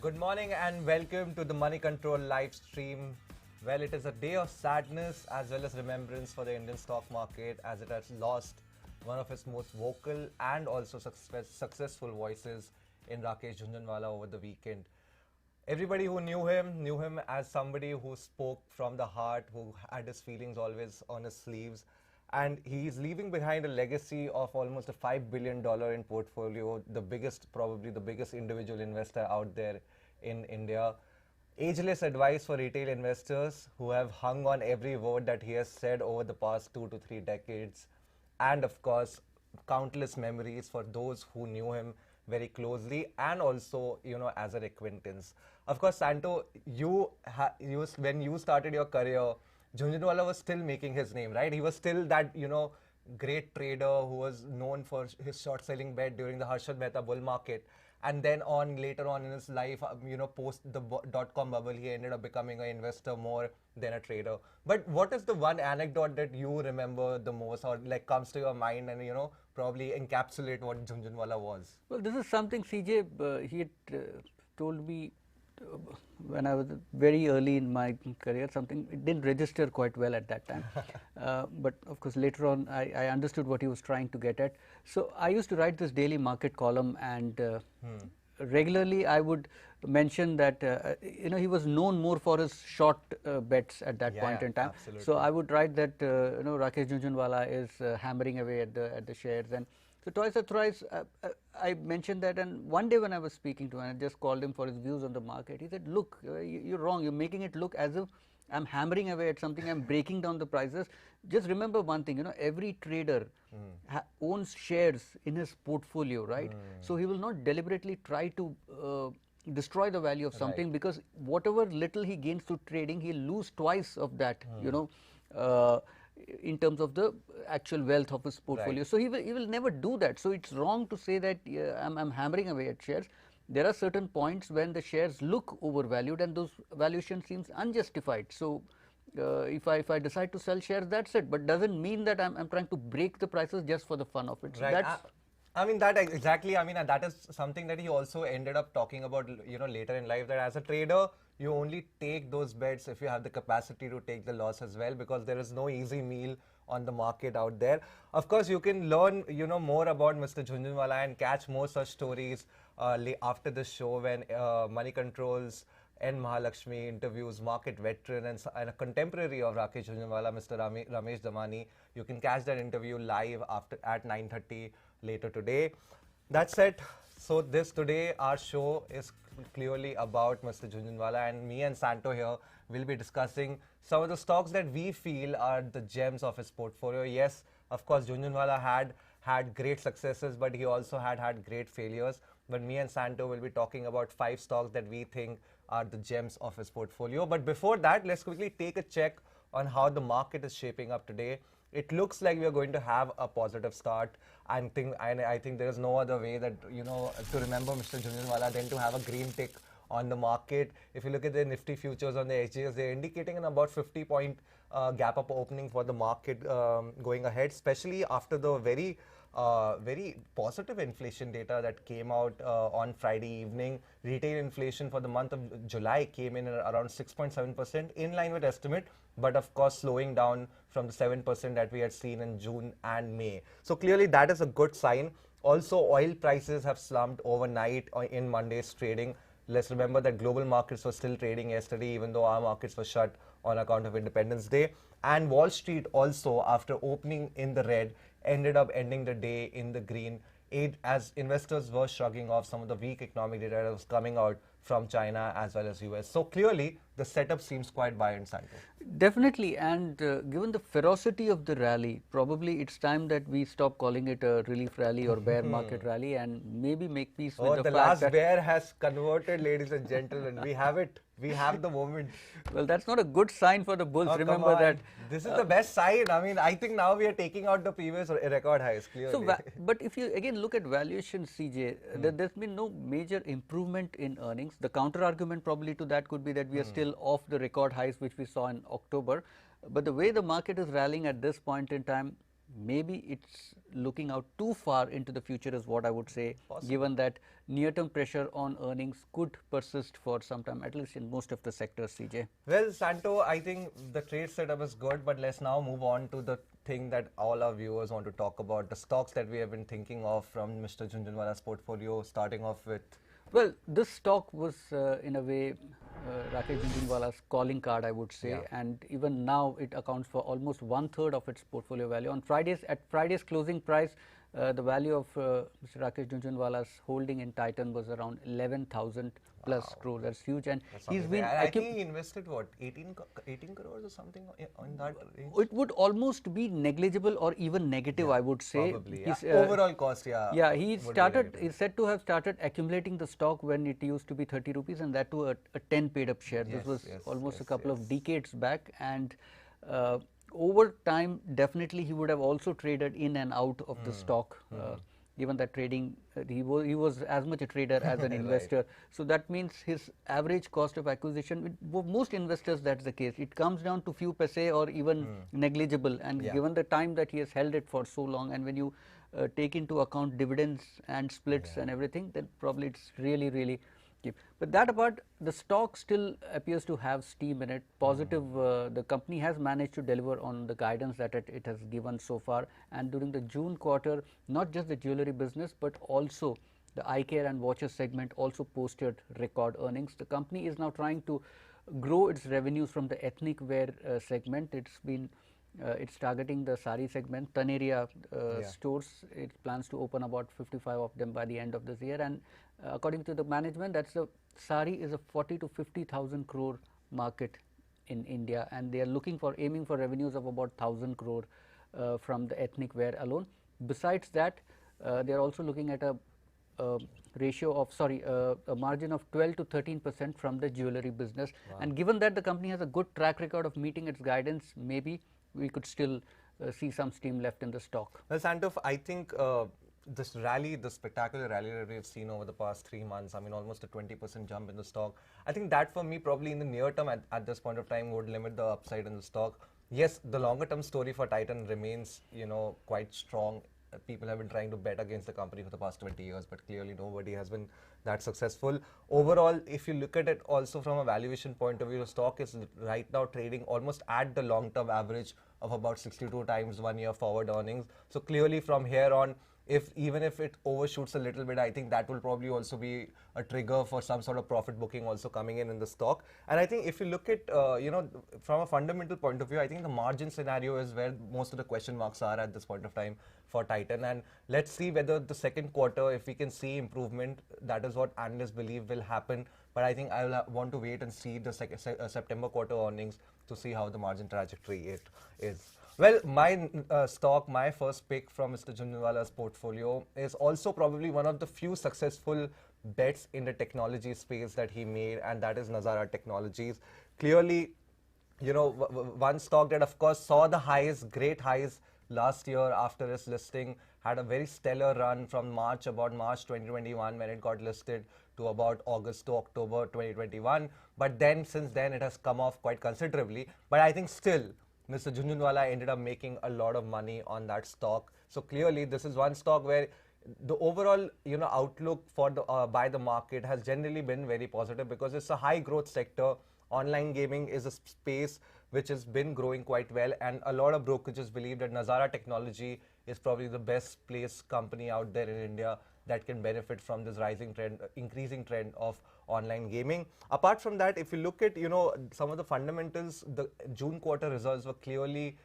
Good morning and welcome to the Money Control live stream. Well, it is a day of sadness as well as remembrance for the Indian stock market as it has lost one of its most vocal and also successful voices in Rakesh Jhunjhunwala over the weekend. Everybody who knew him as somebody who spoke from the heart, who had his feelings always on his sleeves. And he's leaving behind a legacy of almost a $5 billion in portfolio, probably the biggest individual investor out there in India. Ageless advice for retail investors who have hung on every word that he has said over the past 2 to 3 decades. And of course, countless memories for those who knew him very closely and also, as an acquaintance. Of course, Santo, when you started your career, Jhunjhunwala was still making his name, right? He was still that, great trader who was known for his short-selling bet during the Harshad Mehta bull market. And then later on in his life, post the dot-com bubble, he ended up becoming an investor more than a trader. But what is the one anecdote that you remember the most or like comes to your mind and, probably encapsulate what Jhunjhunwala was? Well, this is something CJ, he had told me when I was very early in my career, something it didn't register quite well at that time. But of course, later on, I understood what he was trying to get at. So I used to write this daily market column, and regularly I would mention that he was known more for his short bets at that point in time. Absolutely. So I would write that Rakesh Jhunjhunwala is hammering away at the shares. And so twice or thrice I mentioned that, and one day when I was speaking to him, I just called him for his views on the market. He said, look, you're wrong, you're making it look as if I'm hammering away at something, I'm breaking down the prices. Just remember one thing, every trader owns shares in his portfolio, right? So he will not deliberately try to destroy the value of something, because whatever little he gains through trading, he'll lose twice of that, in terms of the actual wealth of his portfolio. Right. So he will never do that. So it's wrong to say that I'm hammering away at shares. There are certain points when the shares look overvalued and those valuation seems unjustified. So if I decide to sell shares, that's it. But doesn't mean that I'm trying to break the prices just for the fun of it. So right. That is something that he also ended up talking about, later in life, that as a trader, you only take those bets if you have the capacity to take the loss as well, because there is no easy meal on the market out there. Of course, you can learn, more about Mr. Jhunjhunwala and catch more such stories after this show when Money Controls and Mahalakshmi interviews market veteran and a contemporary of Rakesh Jhunjhunwala, Mr. Ramesh Damani. You can catch that interview live at 9:30 later today. That's it. So today our show is clearly about Mr. Jhunjhunwala, and me and Santo here will be discussing some of the stocks that we feel are the gems of his portfolio. Yes, of course, Jhunjhunwala had great successes, but he also had great failures. But me and Santo will be talking about 5 stocks that we think are the gems of his portfolio. But before that, let's quickly take a check on how the market is shaping up today. It looks like we are going to have a positive start. I think there is no other way that, to remember Mr. Jhunjhunwala than to have a green tick on the market. If you look at the Nifty futures on the HGS, they're indicating an about 50-point gap up opening for the market going ahead, especially after the very positive inflation data that came out on Friday evening. Retail inflation for the month of July came in at around 6.7%, in line with estimate, but of course slowing down from the 7% that we had seen in June and May. So clearly that is a good sign. Also, oil prices have slumped overnight in Monday's trading. Let's remember that global markets were still trading yesterday, even though our markets were shut on account of Independence Day. And Wall Street also, after opening in the red, ended up ending the day in the green, as investors were shrugging off some of the weak economic data that was coming out from China as well as US. So clearly, the setup seems quite buoyant, Santo. Definitely, and given the ferocity of the rally, probably it's time that we stop calling it a relief rally or bear market rally and maybe make peace with the fact that... the last bear has converted, ladies and gentlemen. We have it. We have the moment. Well, that's not a good sign for the bulls. Remember that. This is the best sign. I mean, I think now we are taking out the previous record highs, clearly. So, but if you again look at valuation, CJ, there's been no major improvement in earnings. The counter argument probably to that could be that we are still off the record highs which we saw in October. But the way the market is rallying at this point in time, maybe it's looking out too far into the future is what I would say, given that near-term pressure on earnings could persist for some time, at least in most of the sectors, CJ. Well, Santo, I think the trade setup is good, but let's now move on to the thing that all our viewers want to talk about, the stocks that we have been thinking of from Mr. Jhunjhunwala's portfolio, starting off with. Well, this stock was in a way Rakesh Jhunjhunwala's calling card, I would say, and even now it accounts for almost 1/3 of its portfolio value. On Fridays, at Friday's closing price, the value of Mr. Rakesh Jhunjhunwala's holding in Titan was around 11,000 plus crore. That's huge, and he's been. I think he invested what 18 crores or something on that range. It would almost be negligible or even negative, I would say. Probably, overall cost, Yeah, he started. He's said to have started accumulating the stock when it used to be 30 rupees, and that to a 10 paid up share. This was almost a couple of decades back, and over time, definitely he would have also traded in and out of the stock. Given that trading, he was as much a trader as an investor. So that means his average cost of acquisition, with most investors that's the case, it comes down to few paise or even negligible, and given the time that he has held it for so long, and when you take into account dividends and splits and everything, then probably it's really cheap. But that apart, the stock still appears to have steam in it. Positive, the company has managed to deliver on the guidance that it has given so far, and during the June quarter, not just the jewelry business but also the eye care and watches segment also posted record earnings. The company is now trying to grow its revenues from the ethnic wear segment. It's targeting the sari segment, ton area stores. It plans to open about 55 of them by the end of this year, and according to the management, that's the sari is a 40 to 50,000 crore market in India, and they are aiming for revenues of about 1,000 crore from the ethnic wear alone. Besides that, they are also looking at a ratio of a margin of 12 to 13% from the jewelry business. And given that the company has a good track record of meeting its guidance, maybe we could still see some steam left in the stock. Well, Santof, I think this spectacular rally that we've seen over the past 3 months, I mean almost a 20% jump in the stock, I think that for me probably in the near term at this point of time would limit the upside in the stock. Yes, the longer term story for Titan remains, quite strong. People have been trying to bet against the company for the past 20 years, but clearly nobody has been that successful. Overall, if you look at it also from a valuation point of view, the stock is right now trading almost at the long-term average of about 62 times 1 year forward earnings. So clearly from here on, even if it overshoots a little bit, I think that will probably also be a trigger for some sort of profit booking also coming in the stock. And I think if you look at, from a fundamental point of view, I think the margin scenario is where most of the question marks are at this point of time for Titan. And let's see whether the second quarter, if we can see improvement, that is what analysts believe will happen. But I think I will want to wait and see the September quarter earnings to see how the margin trajectory is. Well, my stock, my first pick from Mr. Jhunjhunwala's portfolio is also probably one of the few successful bets in the technology space that he made, and that is Nazara Technologies. Clearly, one stock that of course saw the highs, great highs last year after its listing, had a very stellar run from March 2021 when it got listed to about August to October 2021. But then since then it has come off quite considerably. But I think still, Mr. Jhunjhunwala ended up making a lot of money on that stock. So clearly, this is one stock where the overall, outlook for the by the market has generally been very positive because it's a high growth sector. Online gaming is a space which has been growing quite well, and a lot of brokerages believe that Nazara Technology is probably the best placed company out there in India that can benefit from this increasing trend of online gaming. Apart from that, if you look at, some of the fundamentals, the June quarter results were clearly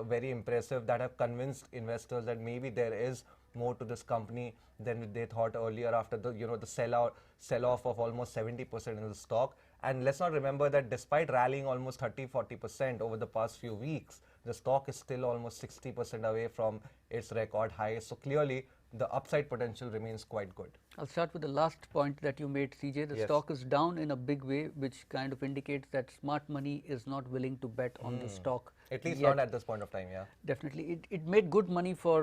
very impressive, that have convinced investors that maybe there is more to this company than they thought earlier after the, the sell-off of almost 70% in the stock. And let's not remember that despite rallying almost 30-40% over the past few weeks, the stock is still almost 60% away from its record high. So clearly, the upside potential remains quite good. I'll start with the last point that you made, CJ. The stock is down in a big way, which kind of indicates that smart money is not willing to bet on the stock. At least not at this point of time, yeah. Definitely. It made good money for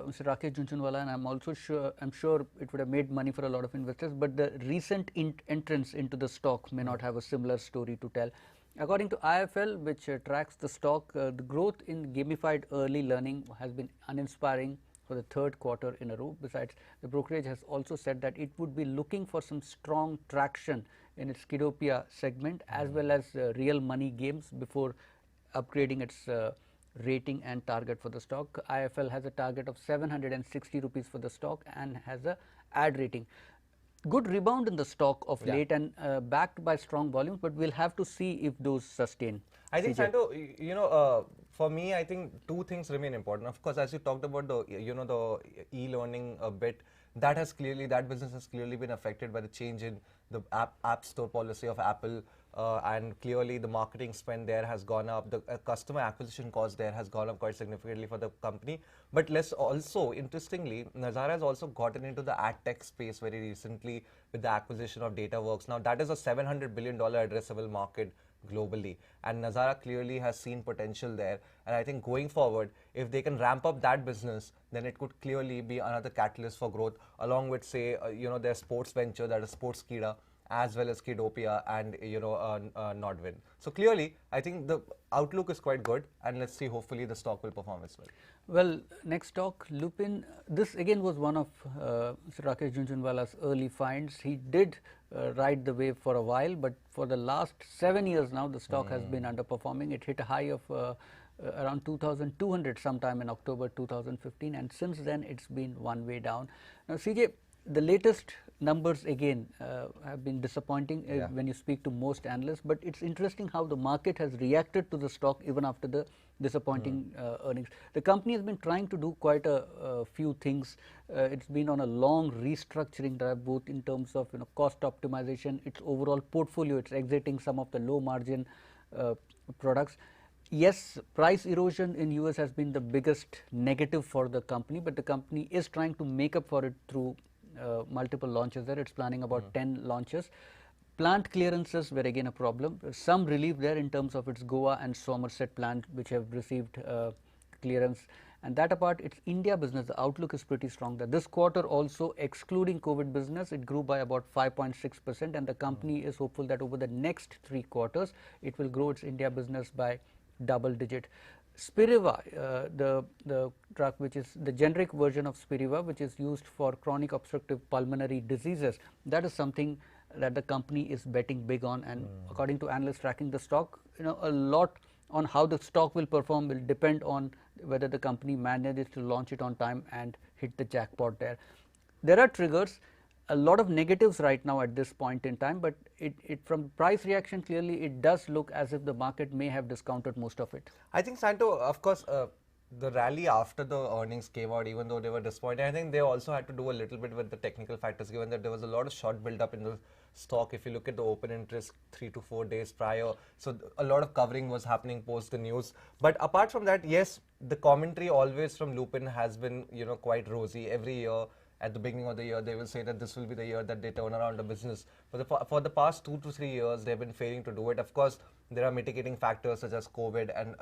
Mr. Rakesh Jhunjhunwala, and I'm sure it would have made money for a lot of investors, but the recent entrance into the stock may not have a similar story to tell. According to IFL, which tracks the stock, the growth in gamified early learning has been uninspiring for the third quarter in a row. Besides, the brokerage has also said that it would be looking for some strong traction in its Kidopia segment as well as real money games before upgrading its rating and target for the stock. IFL has a target of 760 rupees for the stock and has a ad rating. Good rebound in the stock of late and backed by strong volumes, but we'll have to see if those sustain. I think, CJ. Santo, for me, I think two things remain important. Of course, as you talked about the, the e-learning a bit, that business has clearly been affected by the change in the app store policy of Apple, and clearly the marketing spend there has gone up. The customer acquisition cost there has gone up quite significantly for the company. But less also, interestingly, Nazara has also gotten into the ad tech space very recently with the acquisition of DataWorks. Now, that is a $700 billion addressable market globally, and Nazara clearly has seen potential there, and I think going forward, if they can ramp up that business, then it could clearly be another catalyst for growth, along with, say, their sports venture, that is Sportskida, as well as Kidopia and Nodwin. So clearly, I think the outlook is quite good, and let's see, hopefully the stock will perform as well. Well, next stock, Lupin. This again was one of Mr. Rakesh Jhunjhunwala's early finds. He did ride the wave for a while, but for the last 7 years now, the stock has been underperforming. It hit a high of around 2,200 sometime in October 2015, and since then it's been one way down. Now, CJ, the latest numbers again have been disappointing when you speak to most analysts, but it's interesting how the market has reacted to the stock even after the disappointing earnings. The company has been trying to do quite a few things. It's been on a long restructuring drive, both in terms of cost optimization, its overall portfolio. It's exiting some of the low margin products. Yes, price erosion in US has been the biggest negative for the company, but the company is trying to make up for it through multiple launches there. It's planning about 10 launches. Plant clearances were again a problem. Some relief there in terms of its Goa and Somerset plant, which have received clearance. And that apart, its India business, the outlook is pretty strong. That this quarter also, excluding COVID business, it grew by about 5.6%, and the company is hopeful that over the next 3 quarters, it will grow its India business by double digit. Spiriva, the drug which is the generic version of Spiriva, which is used for chronic obstructive pulmonary diseases, that is something that the company is betting big on, and according to analysts tracking the stock, a lot on how the stock will perform will depend on whether the company manages to launch it on time and hit the jackpot there. There are triggers. A lot of negatives right now at this point in time, but from price reaction, clearly it does look as if the market may have discounted most of it. I think, Santo, of course, the rally after the earnings came out, even though they were disappointing, I think they also had to do a little bit with the technical factors, given that there was a lot of short build up in the stock. If you look at the open interest 3 to 4 days prior, so a lot of covering was happening post the news. But apart from that, yes, the commentary always from Lupin has been quite rosy. Every year at the beginning of the year, they will say that this will be the year that they turn around the business. For the past 2 to 3 years, they've been failing to do it. Of course, there are mitigating factors such as COVID and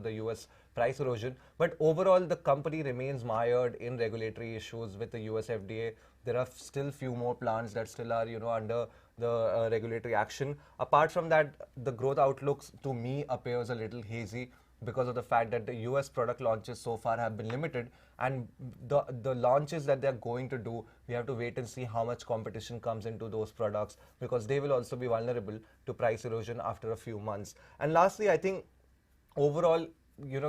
the US price erosion. But overall, the company remains mired in regulatory issues with the US FDA. There are still few more plants that still are under the regulatory action. Apart from that, the growth outlooks to me appears a little hazy, because of the fact that the US product launches so far have been limited, and the launches that they're going to do, we have to wait and see how much competition comes into those products, because they will also be vulnerable to price erosion after a few months. And lastly, I think overall,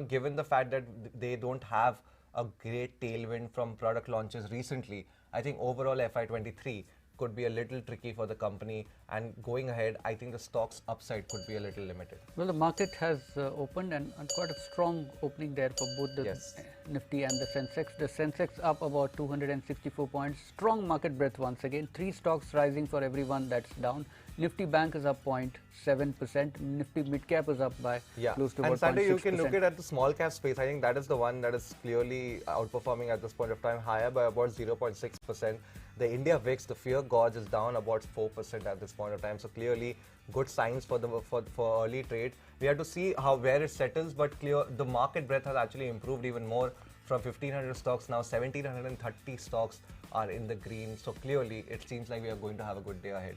given the fact that they don't have a great tailwind from product launches recently, I think overall FY23 could be a little tricky for the company, and going ahead, I think the stock's upside could be a little limited. Well, the market has opened and quite a strong opening there for both the Nifty and the Sensex. The Sensex up about 264 points. Strong market breadth once again. 3 stocks rising for everyone that's down. Nifty Bank is up 0.7%. Nifty Mid Cap is up by close to about 0.6%. And Sandy, you can look at the small cap space. I think that is the one that is clearly outperforming at this point of time, higher by about 0.6%. The India VIX, the fear gauge, is down about 4% at this point of time. So clearly, good signs for early trade. We have to see where it settles, but the market breadth has actually improved even more. From 1,500 stocks, now 1,730 stocks are in the green. So clearly, it seems like we are going to have a good day ahead.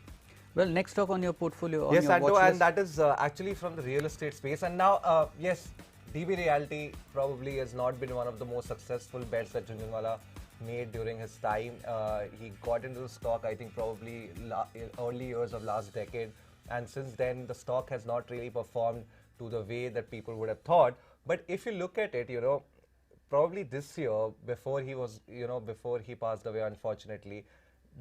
Well, next stock on your portfolio, on Yes, your Santo, watch and list. that is actually from the real estate space. And now, yes, DB Realty probably has not been one of the most successful bets that Jhunjhunwala made during his time. He got into the stock, I think, probably early years of last decade. And since then, the stock has not really performed to the way that people would have thought. But if you look at it, probably this year, before he was, before he passed away, unfortunately,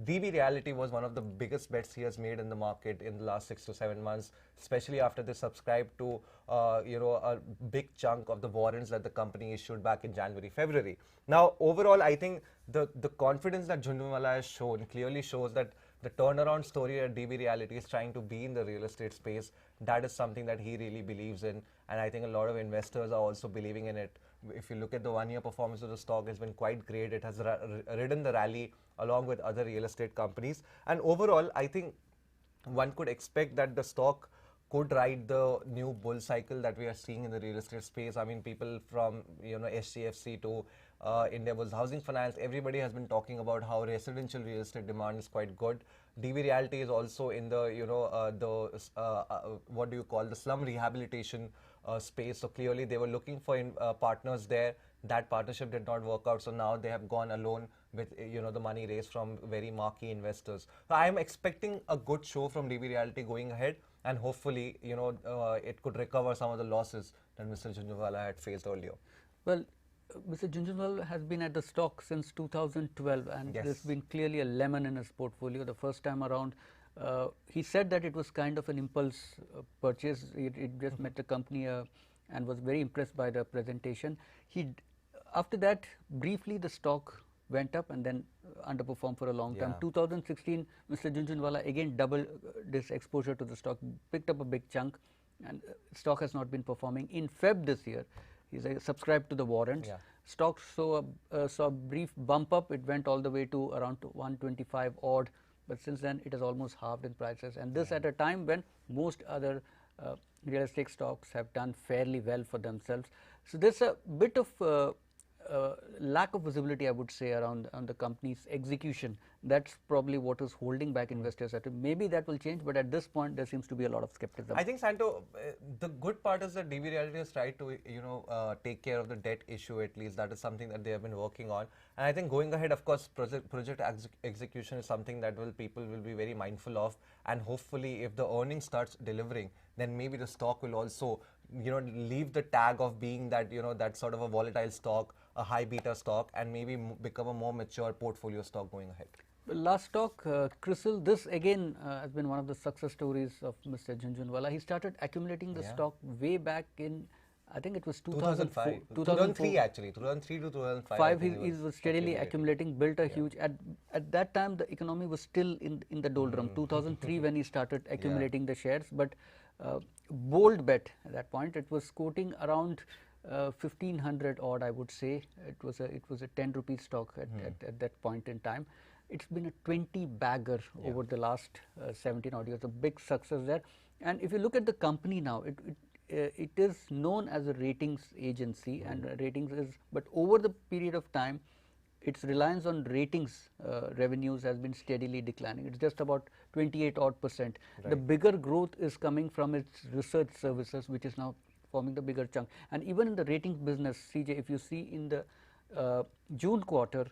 DB Reality was one of the biggest bets he has made in the market in the last 6 to 7 months, especially after they subscribed to, a big chunk of the warrants that the company issued back in January, February. Now, overall, I think the confidence that Jhunjhunwala has shown clearly shows that the turnaround story at DB Reality is trying to be in the real estate space. That is something that he really believes in, and I think a lot of investors are also believing in it. If you look at the 1 year performance of the stock, it's been quite great. It has ridden the rally along with other real estate companies, and overall, I think one could expect that the stock could ride the new bull cycle that we are seeing in the real estate space. I mean, people from HDFC to Indiabulls Housing Finance, everybody has been talking about how residential real estate demand is quite good. DB Realty is also in the what do you call, the slum rehabilitation space. So clearly they were looking for partners there. That partnership did not work out, so now they have gone alone with the money raised from very marquee investors. So I am expecting a good show from DB Realty going ahead, and hopefully it could recover some of the losses that Mr. Jhunjhunwala had faced earlier. Well, Mr. Jhunjhunwala has been at the stock since 2012, and Yes. there's been clearly a lemon in his portfolio. The first time around, he said that it was kind of an impulse purchase. It just met the company and was very impressed by the presentation. After that, briefly the stock went up and then underperformed for a long time. Yeah. 2016, Mr. Jhunjhunwala again doubled this exposure to the stock, picked up a big chunk, and stock has not been performing. In Feb this year, he's subscribed to the warrants. Yeah. Stock saw a brief bump up. It went all the way to around 125 odd, but since then it has almost halved in prices, and this at a time when most other real estate stocks have done fairly well for themselves. So there's a bit of lack of visibility, I would say, around on the company's execution. That's probably what is holding back investors. Maybe that will change, but at this point there seems to be a lot of skepticism. I think, Santo, the good part is that DB Realty has tried to take care of the debt issue. At least that is something that they have been working on, and I think going ahead, of course, project execution is something that people will be very mindful of, and hopefully if the earnings starts delivering, then maybe the stock will also leave the tag of being that that sort of a volatile stock, a high beta stock, and maybe become a more mature portfolio stock going ahead. Last stock, CRISIL, this again has been one of the success stories of Mr. Jhunjhunwala. He started accumulating the stock way back in, I think it was 2005. 2003 actually, 2003 to 2005. He was steadily accumulating, built a huge, at that time the economy was still in the doldrum, 2003 when he started accumulating the shares, but bold bet at that point. It was quoting around 1500 odd, I would say. It was a 10 rupee stock at that point in time. It's been a 20 bagger over the last 17 odd years, a big success there. And if you look at the company now, it is known as a ratings agency, and ratings is, but over the period of time, its reliance on ratings revenues has been steadily declining. It's just about 28 odd %. Right. The bigger growth is coming from its research services, which is now forming the bigger chunk. And even in the ratings business, CJ, if you see in the June quarter,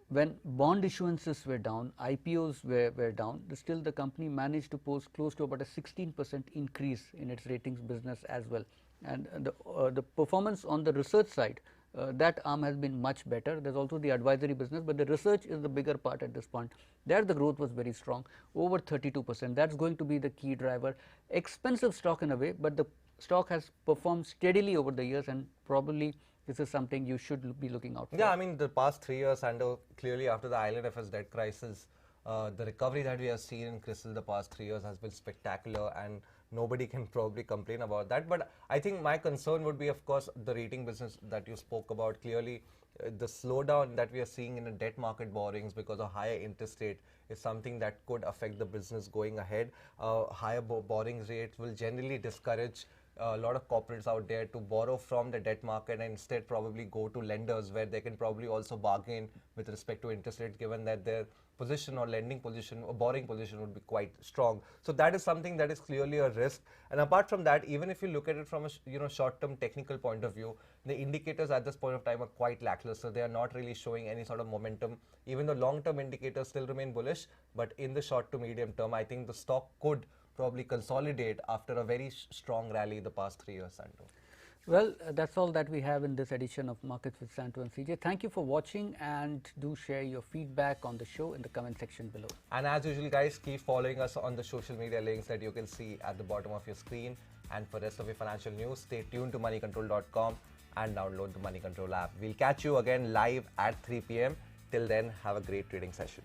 when bond issuances were down, IPOs were down, still the company managed to post close to about a 16% increase in its ratings business as well. And the performance on the research side, that arm has been much better. There's also the advisory business, but the research is the bigger part at this point. There the growth was very strong, over 32%. That's going to be the key driver. Expensive stock in a way, but the stock has performed steadily over the years, and probably this is something you should be looking out for. Yeah, I mean, the past 3 years, and clearly after the IL&FS debt crisis, the recovery that we have seen in CRISIL the past 3 years has been spectacular, and nobody can probably complain about that. But I think my concern would be, of course, the rating business that you spoke about. Clearly, the slowdown that we are seeing in the debt market borrowings because of higher interest rate is something that could affect the business going ahead. Higher borrowing rates will generally discourage a lot of corporates out there to borrow from the debt market and instead probably go to lenders where they can probably also bargain with respect to interest rates, given that their position or lending position or borrowing position would be quite strong. So that is something that is clearly a risk. And apart from that, even if you look at it from a short-term technical point of view, the indicators at this point of time are quite lackluster. They are not really showing any sort of momentum. Even the long-term indicators still remain bullish, but in the short to medium term, I think the stock could probably consolidate after a very strong rally the past 3 years, Santo. Well, that's all that we have in this edition of Markets with Santo and CJ. Thank you for watching, and do share your feedback on the show in the comment section below. And as usual, guys, keep following us on the social media links that you can see at the bottom of your screen. And for rest of your financial news, stay tuned to moneycontrol.com and download the Money Control app. We'll catch you again live at 3 p.m. Till then, have a great trading session.